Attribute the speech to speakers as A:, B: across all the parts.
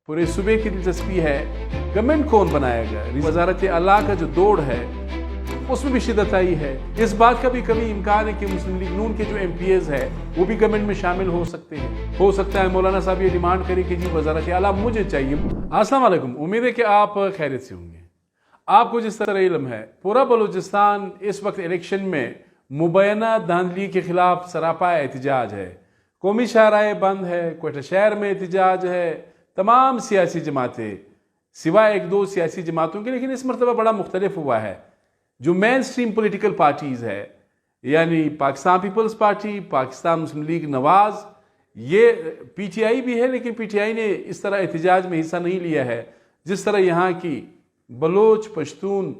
A: पूरे सूबे की दिलचस्पी है गवर्नमेंट कौन बनाएगा। वजारत आला का जो दौड़ है उसमें भी शिद्दत आई है। इस बात का भी कभी इम्कान है कि मुस्लिम लीग नून के जो MPs है वो भी गवर्नमेंट में शामिल हो सकते हैं। हो सकता है मौलाना साहब ये डिमांड करें कि जी वजारत आला मुझे चाहिए। अस्सलाम वालेकुम, उम्मीद है कि आप खैरियत से होंगे। आपको जिस तरह इल्म है पूरा बलूचिस्तान इस वक्त इलेक्शन में मुबैना धांधली के खिलाफ सरापा एहतजाज है। कौमी शाहराह बंद है, क्वेटा शहर में एहतजाज है, तमाम सियासी जमातें सिवाय एक दो सियासी जमातों के, लेकिन इस मरतबा बड़ा मुख्तलिफ हुआ है। जो मेन स्ट्रीम पोलिटिकल पार्टीज़ है यानी पाकिस्तान पीपल्स पार्टी, पाकिस्तान मुस्लिम लीग नवाज, ये PTI भी है, लेकिन PTI ने इस तरह एहतजाज में हिस्सा नहीं लिया है जिस तरह यहाँ की बलोच पश्तून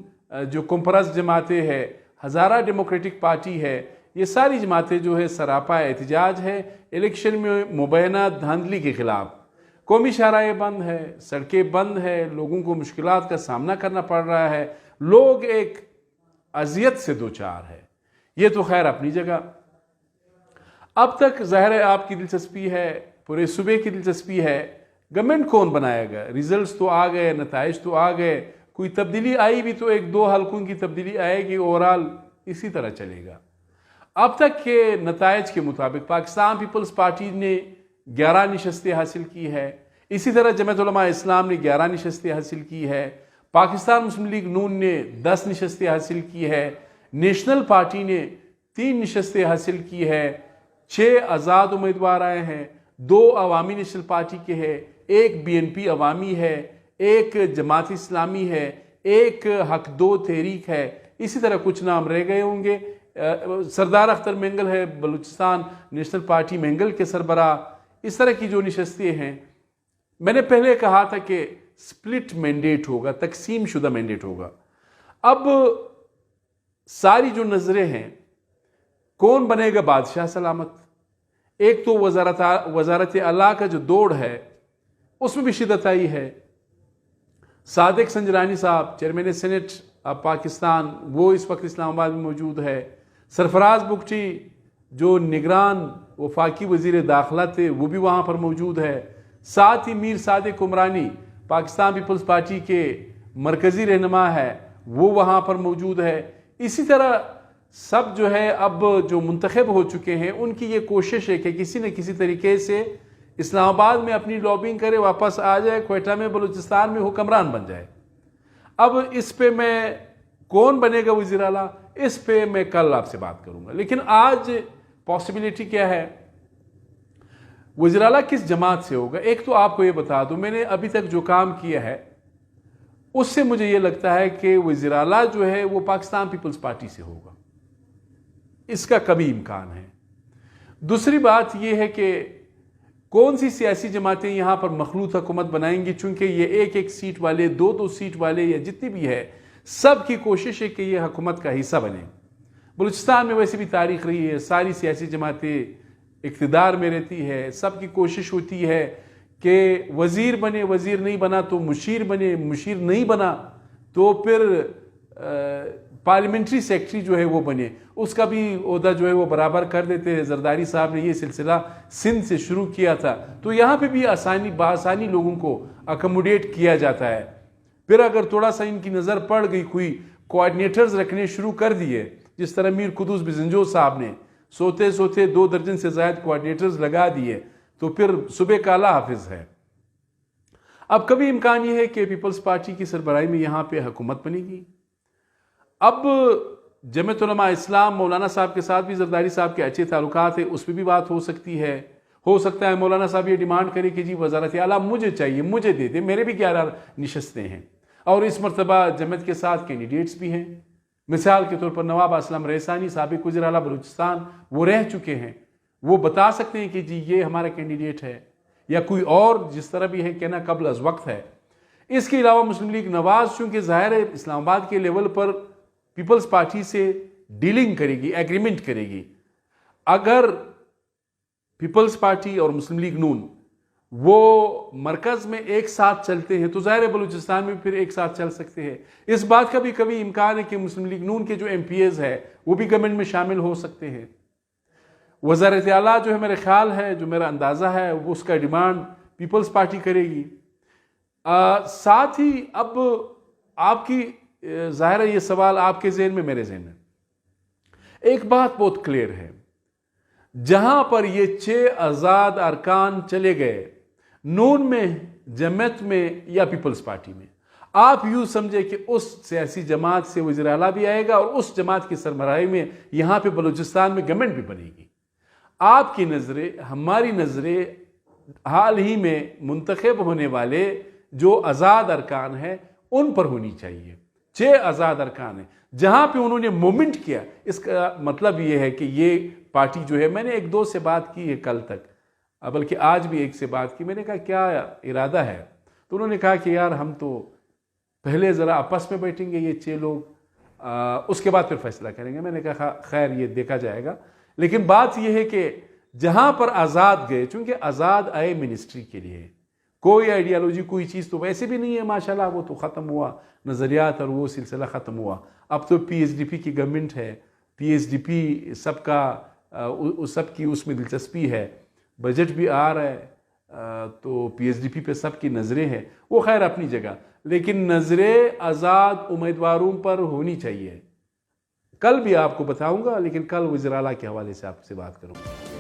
A: जो कुम्परस जमातें हैं, हज़ारा डेमोक्रेटिक पार्टी है, ये सारी जमातें जो है सरापा एहतजाज है इलेक्शन में मुबैना धांधली के खिलाफ। कौमी शाहराह बंद है, सड़कें बंद है, लोगों को मुश्किलात का सामना करना पड़ रहा है, लोग एक अजियत से दो चार है। ये तो खैर अपनी जगह। अब तक ज़ाहिर है आपकी दिलचस्पी है, पूरे सूबे की दिलचस्पी है गवर्नमेंट कौन बनाएगा। रिजल्ट्स तो आ गए, नताइज तो आ गए, कोई तब्दीली आई भी तो एक दो हलकों की तब्दीली आएगी, ओवरऑल इसी तरह चलेगा। अब तक के नताइज के मुताबिक पाकिस्तान पीपल्स पार्टी ने 11 नशस्तें हासिल की है, इसी तरह जमात उलमा इस्लाम ने 11 नशस्तें हासिल की है, पाकिस्तान मुस्लिम लीग नून ने 10 नशस्तें हासिल की है, नेशनल पार्टी ने 3 नशस्तें हासिल की है, 6 आज़ाद उम्मीदवार आए हैं, 2 अवामी नेशनल पार्टी के हैं, 1 BNP अवामी है, 1 जमात इस्लामी है, 1 हक दो तहरीक है, इसी तरह कुछ नाम रह गए होंगे। सरदार अख्तर मेंगल है, बलूचिस्तान नेशनल पार्टी मेंगल के सरबरा। इस तरह की जो नशस्तें हैं, मैंने पहले कहा था कि स्प्लिट मैंडेट होगा, तकसीम शुदा मैंडेट होगा। अब सारी जो नजरें हैं कौन बनेगा बादशाह सलामत। एक तो वजारत आला का जो दौड़ है उसमें भी शिद्दत आई है। सादिक संजरानी साहब चेयरमैन सेनेट पाकिस्तान, वो इस वक्त इस्लामाबाद में मौजूद है। सरफराज बुगटी जो निगरान वफाकी वजीर दाखिला थे वो भी वहाँ पर मौजूद है। साथ ही मीर सादिक उमरानी पाकिस्तान पीपल्स पार्टी के मरकज़ी रहनुमा है, वो वहाँ पर मौजूद है। इसी तरह सब जो है अब जो मुंतखब हो चुके हैं उनकी ये कोशिश है कि किसी न किसी तरीके से इस्लामाबाद में अपनी लॉबिंग करे, वापस आ जाए, क्वेटा में बलूचिस्तान में हुक्मरान बन जाए। अब इस पे मैं कौन बनेगा वज़ीर आला, इस पे मैं कल आपसे बात करूंगा। लेकिन आज पॉसिबिलिटी क्या है, वज़ीर आला किस जमात से होगा। एक तो आपको ये बता दूं, मैंने अभी तक जो काम किया है उससे मुझे ये लगता है कि वज़ीर आला जो है वो पाकिस्तान पीपल्स पार्टी से होगा, इसका कभी इम्कान है। दूसरी बात यह है कि कौन सी सियासी जमातें यहाँ पर मखलूत हुकूमत बनाएंगी, चूंकि ये एक एक सीट वाले, दो दो सीट वाले या जितनी भी है, सब की कोशिश है कि ये हुकूमत का हिस्सा बने। बलूचिस्तान में वैसे भी तारीख रही है, सारी सियासी जमातें इक़्तिदार में रहती है, सबकी कोशिश होती है कि वज़ीर बने, वज़ीर नहीं बना तो मुशीर बने, मुशीर नहीं बना तो फिर पार्लियामेंट्री सेक्रेटरी जो है वो बने, उसका भी ओहदा जो है वो बराबर कर देते हैं। जरदारी साहब ने ये सिलसिला सिंध से शुरू किया था, तो यहाँ पे भी बासानी लोगों को अकोमोडेट किया जाता है। फिर अगर थोड़ा सा इनकी नज़र पड़ गई, कोई कोऑर्डिनेटर्स रखने शुरू कर दिए, जिस तरह मीर कुदूस बिजंजो साहब ने सोते सोते 2 दर्जन से ज़ायद कोऑर्डिनेटर्स लगा दिए, तो फिर सुबह काला हाफिज है। अब कभी इम्कान ये है कि पीपल्स पार्टी की सरबराही में यहाँ पे हुकूमत बनेगी। अब जमात उलमा इस्लाम मौलाना साहब के साथ भी जरदारी साहब के अच्छे ताल्लुकात है, उस पर भी बात हो सकती है। हो सकता है मौलाना साहब ये डिमांड करें कि जी वज़ारत आला मुझे चाहिए, मुझे दे दे, मेरे भी 11 नशस्तें हैं। और इस मरतबा जमात के साथ कैंडिडेट्स भी हैं। मिसाल के तौर पर नवाब असलम रैसानी साबिक़ वज़ीर आला बलूचिस्तान, वो रह चुके हैं, वो बता सकते हैं कि जी ये हमारा कैंडिडेट है, या कोई और जिस तरह भी है कहना कबल अज़ वक्त है। इसके अलावा मुस्लिम लीग नवाज चूँकि ज़ाहिर है इस्लामाबाद के लेवल पर पीपल्स पार्टी से डीलिंग करेगी, एग्रीमेंट करेगी। अगर पीपल्स पार्टी और मुस्लिम लीग नून वो मरकज़ में एक साथ चलते हैं तो ज़ाहिर है बलूचिस्तान में फिर एक साथ चल सकते हैं। इस बात का भी कभी इम्कान है कि मुस्लिम लीग नून के जो MPs है वो भी गवर्नमेंट में शामिल हो सकते हैं। वज़ारत आला जो है, मेरा ख्याल है, जो मेरा अंदाज़ा है, वो उसका डिमांड पीपल्स पार्टी करेगी। साथ ही अब आपकी जाहिर है ये सवाल आपके जहन में, मेरे जहन में एक बात बहुत क्लियर है, जहां पर ये 6 आजाद अरकान चले गए, नून में, जमात में या पीपल्स पार्टी में, आप यूं समझे कि उस सियासी जमात से वज़ीर आला भी आएगा और उस जमात की सरबराही में यहां पे बलूचिस्तान में गवर्नमेंट भी बनेगी। आपकी नजरें, हमारी नजरें हाल ही में मुंतखब होने वाले जो आजाद अरकान हैं उन पर होनी चाहिए। 6 आजाद अरकान हैं जहां पे उन्होंने मूवमेंट किया। इसका मतलब ये है कि ये पार्टी जो है, मैंने 1-2 से बात की है कल तक, बल्कि आज भी एक से बात की, मैंने कहा क्या इरादा है, तो उन्होंने कहा कि यार हम तो पहले ज़रा आपस में बैठेंगे ये 6 लोग, उसके बाद फिर फैसला करेंगे। मैंने कहा खैर ये देखा जाएगा, लेकिन बात यह है कि जहां पर आज़ाद गए, चूंकि आज़ाद आए मिनिस्ट्री के लिए, कोई आइडियालॉजी कोई चीज़ तो वैसे भी नहीं है माशाल्लाह, वो तो ख़त्म हुआ, नज़रियात और वो सिलसिला ख़त्म हुआ। अब तो PSDP की गवर्नमेंट है, PSDP सबकी उसमें दिलचस्पी है, बजट भी आ रहा है, तो PSDP पे सबकी नज़रें हैं, वो खैर अपनी जगह, लेकिन नज़रें आज़ाद उम्मीदवारों पर होनी चाहिए। कल भी आपको बताऊंगा, लेकिन कल वज़ीर आला के हवाले से आपसे बात करूंगा।